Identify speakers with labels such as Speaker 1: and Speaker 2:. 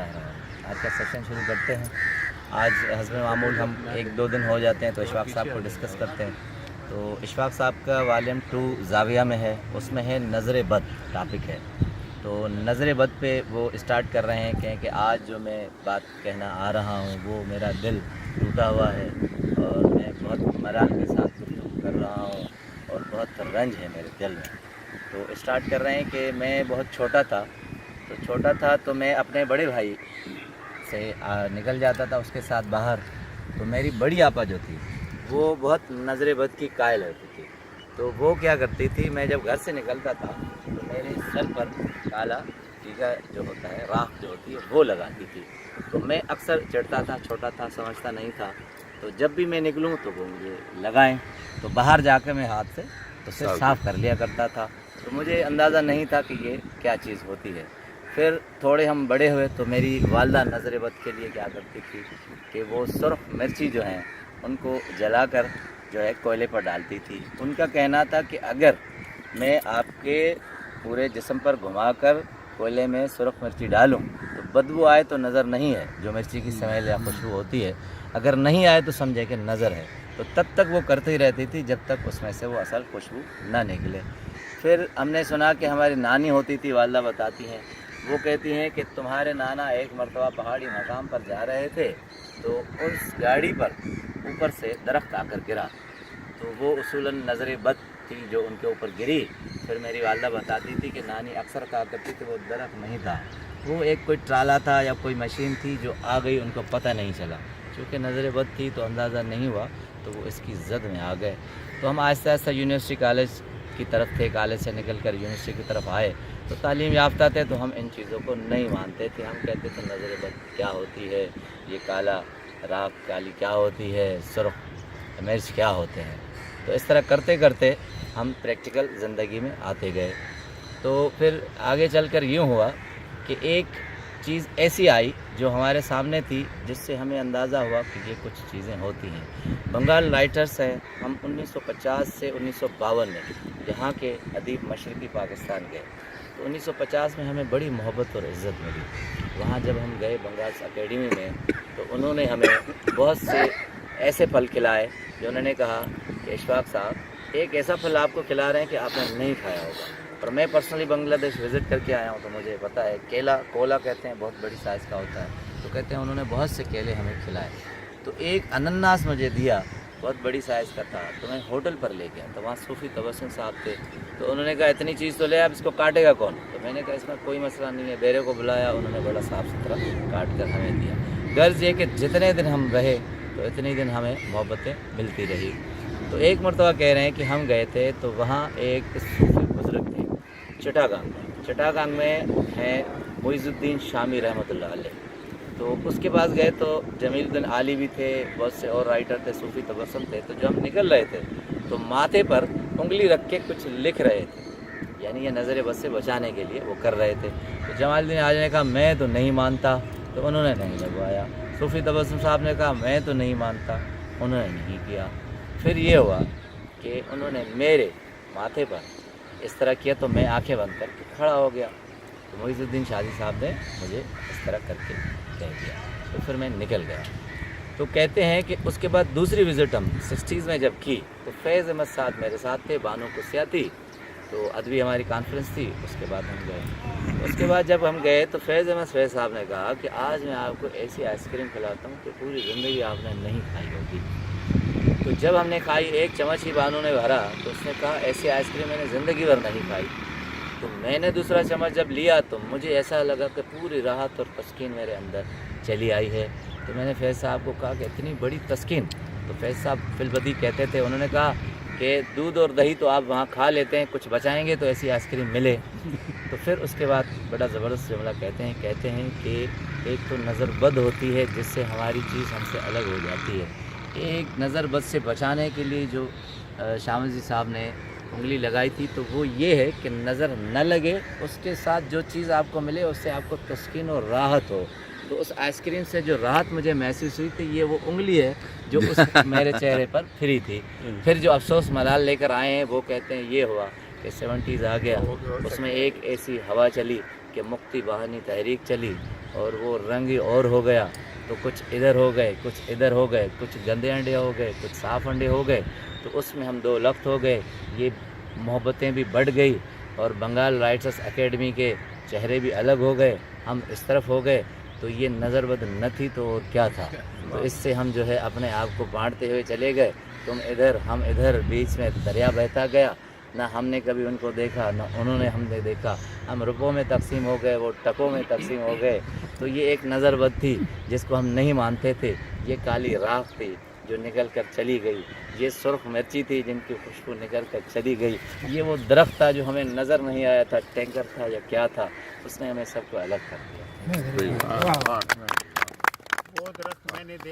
Speaker 1: बिस्मिल्लाहिर्रहमानिर्रहीम। आज का सेशन शुरू करते हैं। आज हस्ब मामूल हम 1-2 दिन हो जाते हैं तो इशफाक साहब को डिस्कस करते हैं। तो इशफाक साहब का वॉल्यूम 2 ज़ाविया में है, उसमें है नज़र बद टॉपिक है। तो नज़र बद पे वो स्टार्ट कर रहे हैं कि आज जो मैं बात कहना आ रहा हूँ वो मेरा दिल टूटा हुआ है और मैं बहुत मलाल के साथ गुफ्तगू कर रहा हूँ और बहुत रंज है मेरे दिल में। तो स्टार्ट कर रहे हैं कि मैं बहुत छोटा था तो मैं अपने बड़े भाई से निकल जाता था उसके साथ बाहर। तो मेरी बड़ी आपा जो थी वो बहुत नज़र बद की कायल होती थी। तो वो क्या करती थी, मैं जब घर से निकलता था तो मेरे सर पर काला टीका जो होता है, राख जो होती है, वो लगाती थी। तो मैं अक्सर चिढ़ता था, छोटा था, समझता नहीं था। तो जब भी मैं निकलूँ तो वो मुझे लगाएं, तो बाहर जाकर मैं हाथ से उसे साफ़ कर लिया करता था। तो मुझे अंदाज़ा नहीं था कि ये क्या चीज़ होती है। फिर थोड़े हम बड़े हुए तो मेरी वालदा नज़र बद के लिए क्या करती थी कि वो सुर्ख मिर्ची जो हैं उनको जलाकर जो है कोयले पर डालती थी। उनका कहना था कि अगर मैं आपके पूरे जिस्म पर घुमाकर कोयले में सुर्ख मिर्ची डालूं तो बदबू आए तो नज़र नहीं है, जो मिर्ची की स्मेल या खुशबू होती है, अगर नहीं आए तो समझे कि नज़र है। तो तब तक वो करती रहती थी जब तक उसमें से वो असल खुशबू ना निकले। फिर हमने सुना कि हमारी नानी होती थी, वालदा बताती हैं, वो कहती हैं कि तुम्हारे नाना एक मरतबा पहाड़ी मकाम पर जा रहे थे तो उस गाड़ी पर ऊपर से दरख्त आकर गिरा। तो वो उसूलन नज़र बद थी जो उनके ऊपर गिरी। फिर मेरी वालदा बताती थी कि नानी अक्सर कहा करती थी वो दरख्त नहीं था, वो एक कोई ट्राला था या कोई मशीन थी जो आ गई, उनको पता नहीं चला। चूँकि नज़र बद थी तो अंदाज़ा नहीं हुआ, तो वो इसकी जद में आ गए। तो हम आहिस्ता आहिस्ता यूनिवर्सिटी कॉलेज की तरफ थे, कॉलेज से निकल कर यूनिवर्सिटी की तरफ आए तो तालीम याफ्ता थे, तो हम इन चीज़ों को नहीं मानते थे। हम कहते थे नज़र बद क्या होती है, ये काला राख काली क्या होती है, सुर्ख मिर्च क्या होते हैं। तो इस तरह करते करते हम प्रैक्टिकल ज़िंदगी में आते गए। तो फिर आगे चलकर यूँ हुआ कि एक चीज़ ऐसी आई जो हमारे सामने थी जिससे हमें अंदाज़ा हुआ कि ये कुछ चीज़ें होती हैं। बंगाल राइटर्स हैं, हम 1950 से 1952 में यहाँ के अदीब मशरक़ी पाकिस्तान गए। तो 1950 में हमें बड़ी मोहब्बत और इज़्ज़त मिली। वहाँ जब हम गए बंगाल अकेडमी में तो उन्होंने हमें बहुत से ऐसे फल खिलाए जो उन्होंने कहा कि इशफाक साहब एक ऐसा फल आपको खिला रहे हैं कि आपने नहीं खाया होगा। और मैं पर्सनली बांग्लादेश विज़िट करके आया हूँ तो मुझे पता है, केला कोला कहते हैं, बहुत बड़ी साइज़ का होता है। तो कहते हैं उन्होंने बहुत से केले हमें खिलाए। तो एक अनन्नास मुझे दिया, बहुत बड़ी साइज़ का था। तो मैं होटल पर ले गया तो वहाँ सूफ़ी तबस्सुम साहब थे। तो उन्होंने कहा इतनी चीज़ तो ले, आप इसको काटेगा कौन? तो मैंने कहा इसमें कोई मसला नहीं है। बेरे को बुलाया, उन्होंने बड़ा साफ़ सुथरा काट कर हमें दिया। गर्ज ये कि जितने दिन हम रहे तो इतने दिन हमें मोहब्बतें मिलती रही। तो एक मरतबा कह रहे हैं कि हम गए थे तो वहाँ एक सूफ़ी बुज़ुर्ग थे चिटागांग में हैं मुइज़ुद्दीन शामी रहमतुल्लाह अलैह। तो उसके पास गए तो जमीलुद्दीन आली भी थे, बहुत से और राइटर थे, सूफ़ी तबस्सुम थे। तो जब हम निकल रहे थे तो माथे पर उंगली रख के कुछ लिख रहे थे, यानी ये नज़र बद से बचाने के लिए वो कर रहे थे। तो जमालुद्दीन आली ने कहा मैं तो नहीं मानता, तो उन्होंने नहीं लगवाया। सूफ़ी तबस्सुम साहब ने कहा मैं तो नहीं मानता, उन्होंने नहीं किया। फिर ये हुआ कि उन्होंने मेरे माथे पर इस तरह किया तो मैं आंखें बंद करके खड़ा हो गया। तो मुइज़ुद्दीन शादी साहब ने मुझे इस तरह करके कह दिया। तो फिर मैं निकल गया। तो कहते हैं कि उसके बाद दूसरी विज़िट हम 60s में जब की तो फैज़ अहमद साहब मेरे साथ थे, बानो कुसिया थी, तो अदबी हमारी कॉन्फ्रेंस थी। उसके बाद हम गए। उसके बाद जब हम गए तो फैज़ अहमद फैज़ साहब ने कहा कि आज मैं आपको ऐसी आइसक्रीम खिलाता हूँ कि पूरी ज़िंदगी आपने नहीं खाई होगी। तो जब हमने खाई, एक चम्मच ही बानो ने भरा, तो उसने कहा ऐसी आइसक्रीम मैंने ज़िंदगी भर नहीं खाई। तो मैंने दूसरा चम्मच जब लिया तो मुझे ऐसा लगा कि पूरी राहत और तस्कीन मेरे अंदर चली आई है। तो मैंने फैज़ साहब को कहा कि इतनी बड़ी तस्कीन? तो फैज़ साहब फिलबदी कहते थे, उन्होंने कहा कि दूध और दही तो आप वहाँ खा लेते हैं, कुछ बचाएंगे तो ऐसी आइसक्रीम मिले। तो फिर उसके बाद बड़ा ज़बरदस्त जुमला कहते हैं कि एक तो नज़र बद होती है जिससे हमारी चीज़ हमसे अलग हो जाती है। एक नज़र बद से बचाने के लिए जो शामिल जी साहब ने उंगली लगाई थी तो वो ये है कि नज़र न लगे, उसके साथ जो चीज़ आपको मिले उससे आपको तस्कीन और राहत हो। तो उस आइसक्रीम से जो राहत मुझे महसूस हुई थी ये वो उंगली है जो उस मेरे चेहरे पर फिरी थी। फिर जो अफसोस मलाल लेकर आए हैं वो कहते हैं ये हुआ कि 70s आ गया, उसमें एक ऐसी हवा चली कि मुक्ति बहानी तहरीक चली, اور وہ رنگ ہی اور ہو گیا. تو کچھ ادھر ہو گئے, کچھ ادھر ہو گئے, کچھ گندے انڈے ہو گئے, کچھ صاف انڈے ہو گئے. تو اس میں ہم دو لخت ہو گئے. یہ محبتیں بھی بڑھ گئی اور بنگال رائٹرس اکیڈمی کے چہرے بھی الگ ہو گئے, ہم اس طرف ہو گئے. تو یہ نظر بد نہ تھی تو اور کیا تھا. تو اس سے ہم جو ہے اپنے آپ کو بانٹتے ہوئے چلے گئے. تم ادھر, ہم ادھر, بیچ میں دریا بہتا گیا. نہ ہم نے کبھی ان کو دیکھا, نہ انہوں نے ہم نے دیکھا. ہم روپوں میں تقسیم ہو گئے, وہ ٹکوں میں تقسیم ہو گئے. تو یہ ایک نظر بد تھی جس کو ہم نہیں مانتے تھے. یہ کالی راکھ تھی جو نکل کر چلی گئی. یہ سرخ مرچی تھی جن کی خوشبو نکل کر چلی گئی. یہ وہ درخت تھا جو ہمیں نظر نہیں آیا تھا, ٹینکر تھا یا کیا تھا, اس نے ہمیں سب کو الگ کر دیا.
Speaker 2: وہ درخت میں نے دیکھا.